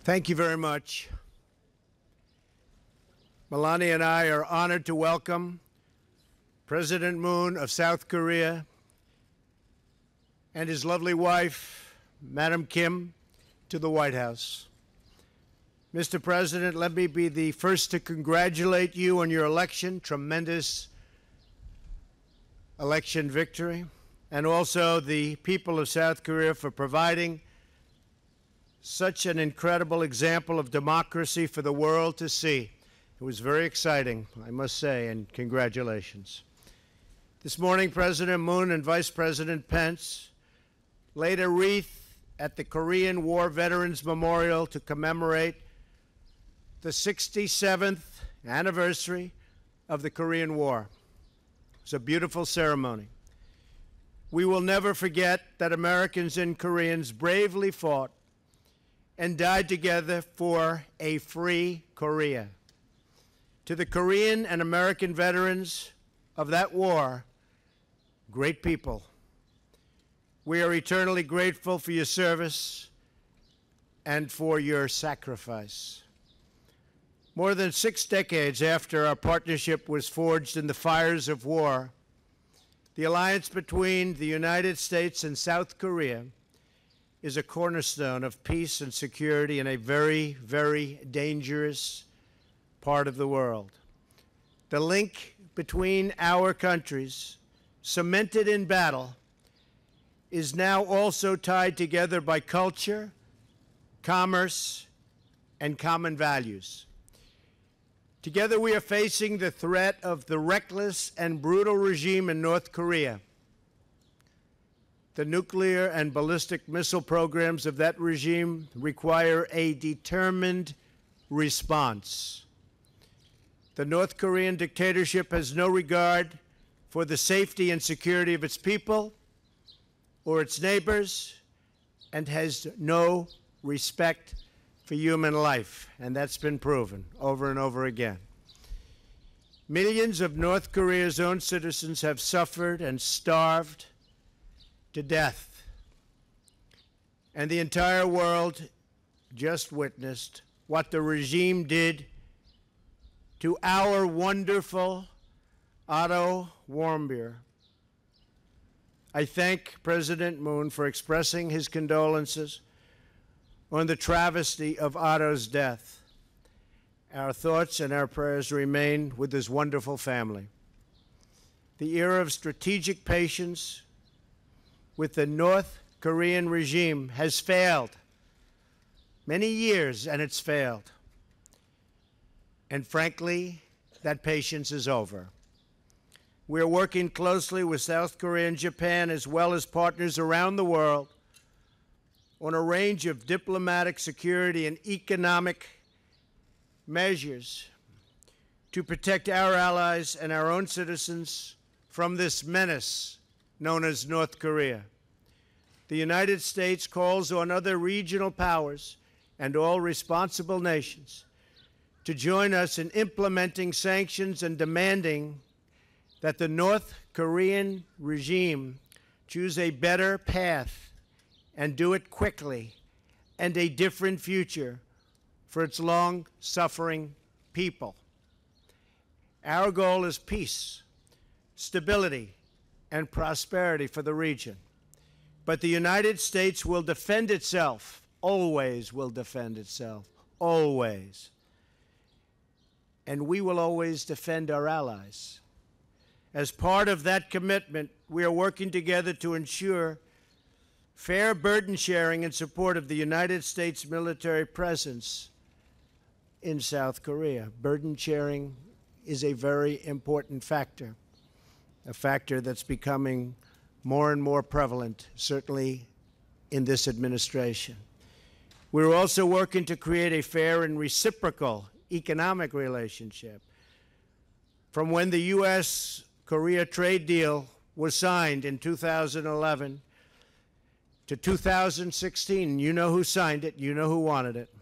Thank you very much. Melania and I are honored to welcome President Moon of South Korea and his lovely wife, Madam Kim, to the White House. Mr. President, let me be the first to congratulate you on your election, tremendous election victory, and also the people of South Korea for providing such an incredible example of democracy for the world to see. It was very exciting, I must say, and congratulations. This morning, President Moon and Vice President Pence laid a wreath at the Korean War Veterans Memorial to commemorate the 67th anniversary of the Korean War. It was a beautiful ceremony. We will never forget that Americans and Koreans bravely fought and died together for a free Korea. To the Korean and American veterans of that war, great people, we are eternally grateful for your service and for your sacrifice. More than 6 decades after our partnership was forged in the fires of war, the alliance between the United States and South Korea is a cornerstone of peace and security in a very, very dangerous part of the world. The link between our countries, cemented in battle, is now also tied together by culture, commerce, and common values. Together we are facing the threat of the reckless and brutal regime in North Korea. The nuclear and ballistic missile programs of that regime require a determined response. The North Korean dictatorship has no regard for the safety and security of its people or its neighbors, and has no respect for human life, and that's been proven over and over again. Millions of North Korea's own citizens have suffered and starved to death, and the entire world just witnessed what the regime did to our wonderful Otto Warmbier. I thank President Moon for expressing his condolences on the travesty of Otto's death. Our thoughts and our prayers remain with his wonderful family. The era of strategic patience with the North Korean regime has failed. Many years, and it's failed. And frankly, that patience is over. We are working closely with South Korea and Japan, as well as partners around the world, on a range of diplomatic, security, and economic measures to protect our allies and our own citizens from this menace known as North Korea. The United States calls on other regional powers and all responsible nations to join us in implementing sanctions and demanding that the North Korean regime choose a better path and do it quickly, and a different future for its long-suffering people. Our goal is peace, stability, and prosperity for the region. But the United States will defend itself, always will defend itself, always. And we will always defend our allies. As part of that commitment, we are working together to ensure fair burden sharing in support of the United States military presence in South Korea. Burden sharing is a very important factor, a factor that's becoming more and more prevalent, certainly in this administration. We're also working to create a fair and reciprocal economic relationship. From when the U.S.-Korea trade deal was signed in 2011 to 2016, you know who signed it, you know who wanted it.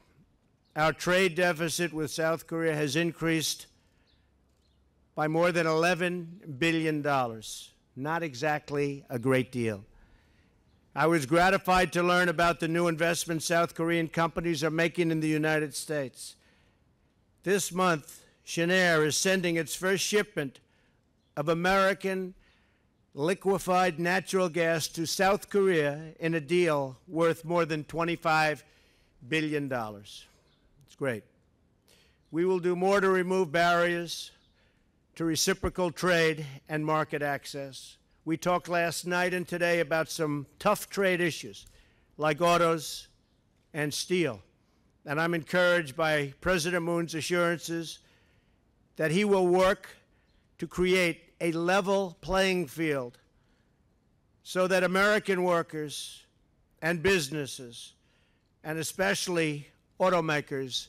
Our trade deficit with South Korea has increased by more than $11 billion. Not exactly a great deal. I was gratified to learn about the new investments South Korean companies are making in the United States. This month, Shanair is sending its first shipment of American liquefied natural gas to South Korea in a deal worth more than $25 billion. It's great. We will do more to remove barriers to reciprocal trade and market access. We talked last night and today about some tough trade issues like autos and steel. And I'm encouraged by President Moon's assurances that he will work to create a level playing field so that American workers and businesses, and especially automakers,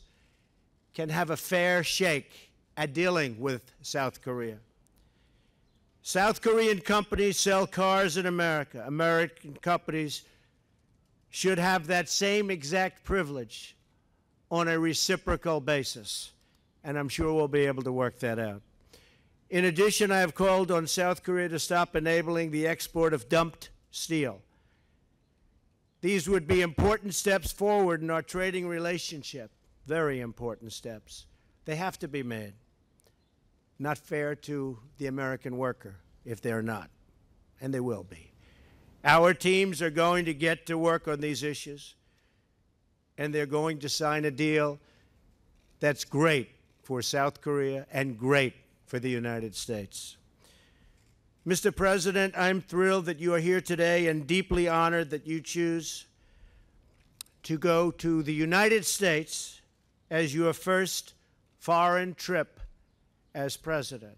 can have a fair shake at dealing with South Korea. South Korean companies sell cars in America. American companies should have that same exact privilege on a reciprocal basis, and I'm sure we'll be able to work that out. In addition, I have called on South Korea to stop enabling the export of dumped steel. These would be important steps forward in our trading relationship, very important steps. They have to be made. Not fair to the American worker if they're not, and they will be. Our teams are going to get to work on these issues, and they're going to sign a deal that's great for South Korea and great for the United States. Mr. President, I'm thrilled that you are here today and deeply honored that you choose to go to the United States as your first foreign trip as president.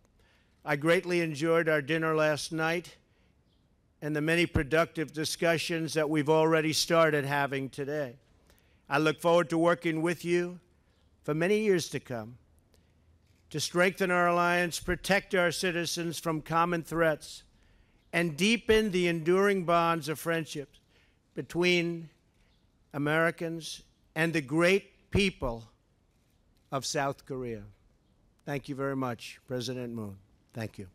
I greatly enjoyed our dinner last night and the many productive discussions that we've already started having today. I look forward to working with you for many years to come to strengthen our alliance, protect our citizens from common threats, and deepen the enduring bonds of friendship between Americans and the great people of South Korea. Thank you very much, President Moon. Thank you.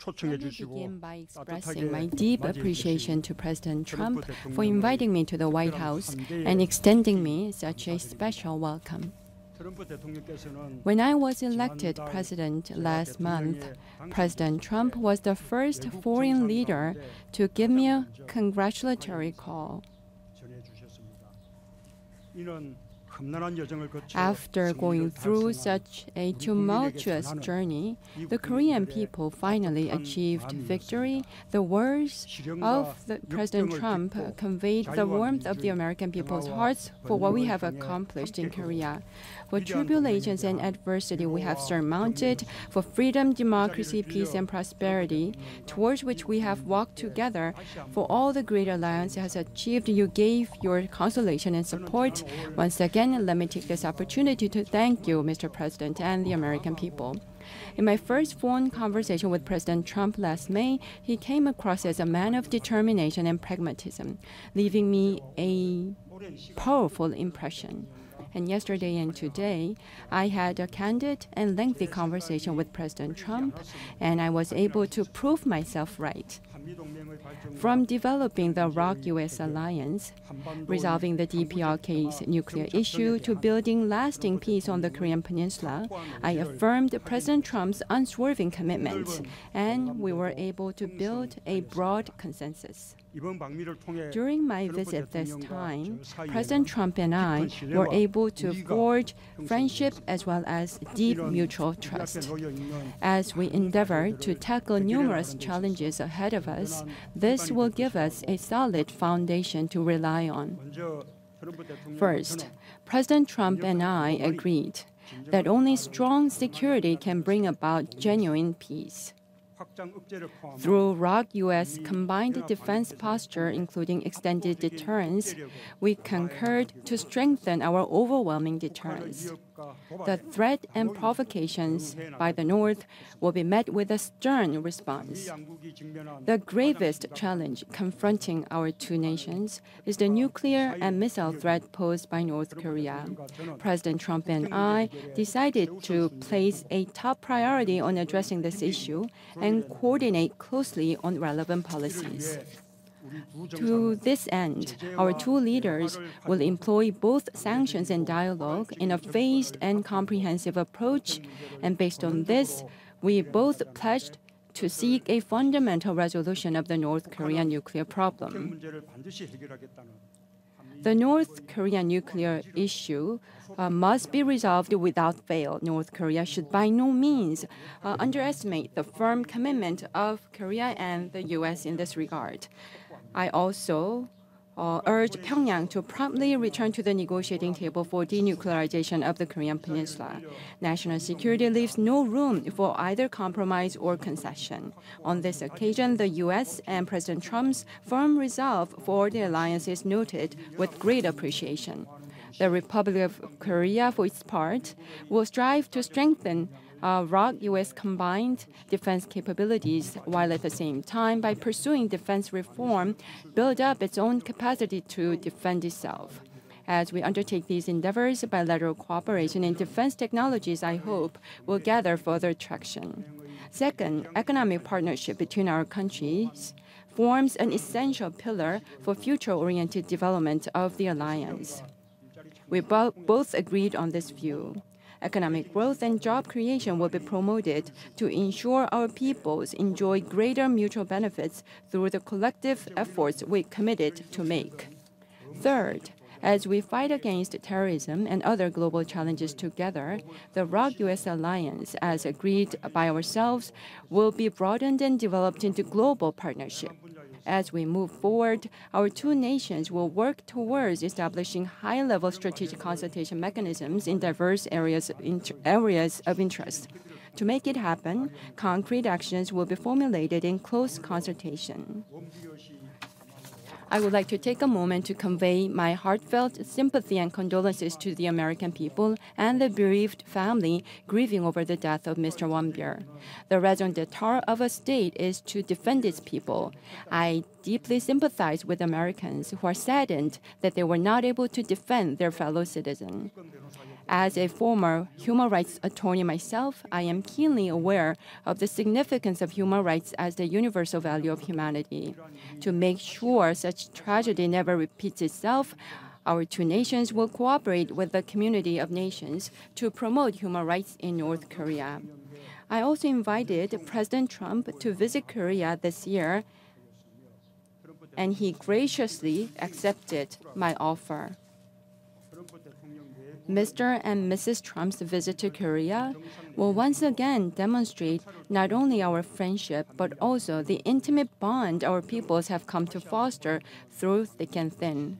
Let me begin by expressing my deep appreciation to President Trump for inviting me to the White House and extending me such a special welcome. When I was elected president last month, President Trump was the first foreign leader to give me a congratulatory call. After going through such a tumultuous journey, the Korean people finally achieved victory. The words of President Trump conveyed the warmth of the American people's hearts for what we have accomplished in Korea. For tribulations and adversity we have surmounted, for freedom, democracy, peace, and prosperity, towards which we have walked together, for all the great alliance has achieved, you gave your consolation and support. Once again, let me take this opportunity to thank you, Mr. President, and the American people. In my first phone conversation with President Trump last May, he came across as a man of determination and pragmatism, leaving me a powerful impression. And yesterday and today, I had a candid and lengthy conversation with President Trump, and I was able to prove myself right. From developing the ROK-US alliance, resolving the DPRK's nuclear issue, to building lasting peace on the Korean Peninsula, I affirmed President Trump's unswerving commitment, and we were able to build a broad consensus. During my visit this time, President Trump and I were able to forge friendship as well as deep mutual trust. As we endeavor to tackle numerous challenges ahead of us, this will give us a solid foundation to rely on. First, President Trump and I agreed that only strong security can bring about genuine peace. Through ROK-US combined defense posture, including extended deterrence, we concurred to strengthen our overwhelming deterrence. The threat and provocations by the North will be met with a stern response. The gravest challenge confronting our two nations is the nuclear and missile threat posed by North Korea. President Trump and I decided to place a top priority on addressing this issue and coordinate closely on relevant policies. To this end, our two leaders will employ both sanctions and dialogue in a phased and comprehensive approach, and based on this, we both pledged to seek a fundamental resolution of the North Korean nuclear problem. The North Korean nuclear issue must be resolved without fail. North Korea should by no means underestimate the firm commitment of Korea and the U.S. in this regard. I also urge Pyongyang to promptly return to the negotiating table for denuclearization of the Korean Peninsula. National security leaves no room for either compromise or concession. On this occasion, the U.S. and President Trump's firm resolve for the alliance is noted with great appreciation. The Republic of Korea, for its part, will strive to strengthen ROK-US combined defense capabilities, while at the same time, by pursuing defense reform, build up its own capacity to defend itself. As we undertake these endeavors, bilateral cooperation in defense technologies, I hope, will gather further traction. Second, economic partnership between our countries forms an essential pillar for future-oriented development of the alliance. We both agreed on this view. Economic growth and job creation will be promoted to ensure our peoples enjoy greater mutual benefits through the collective efforts we committed to make. Third, as we fight against terrorism and other global challenges together, the ROK-US alliance, as agreed by ourselves, will be broadened and developed into global partnership. As we move forward, our two nations will work towards establishing high-level strategic consultation mechanisms in diverse areas of interest. To make it happen, concrete actions will be formulated in close consultation. I would like to take a moment to convey my heartfelt sympathy and condolences to the American people and the bereaved family grieving over the death of Mr. Won-byeol. The raison d'etre of a state is to defend its people. I deeply sympathize with Americans who are saddened that they were not able to defend their fellow citizen. As a former human rights attorney myself, I am keenly aware of the significance of human rights as the universal value of humanity. To make sure such tragedy never repeats itself, our two nations will cooperate with the community of nations to promote human rights in North Korea. I also invited President Trump to visit Korea this year, and he graciously accepted my offer. Mr. and Mrs. Trump's visit to Korea will once again demonstrate not only our friendship, but also the intimate bond our peoples have come to foster through thick and thin.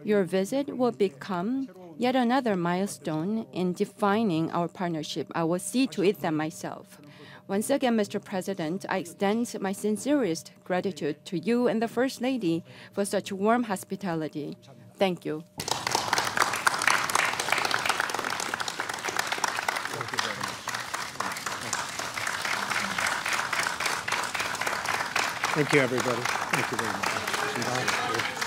Your visit will become yet another milestone in defining our partnership. I will see to it that myself. Once again, Mr. President, I extend my sincerest gratitude to you and the First Lady for such warm hospitality. Thank you. Thank you, everybody. Thank you very much.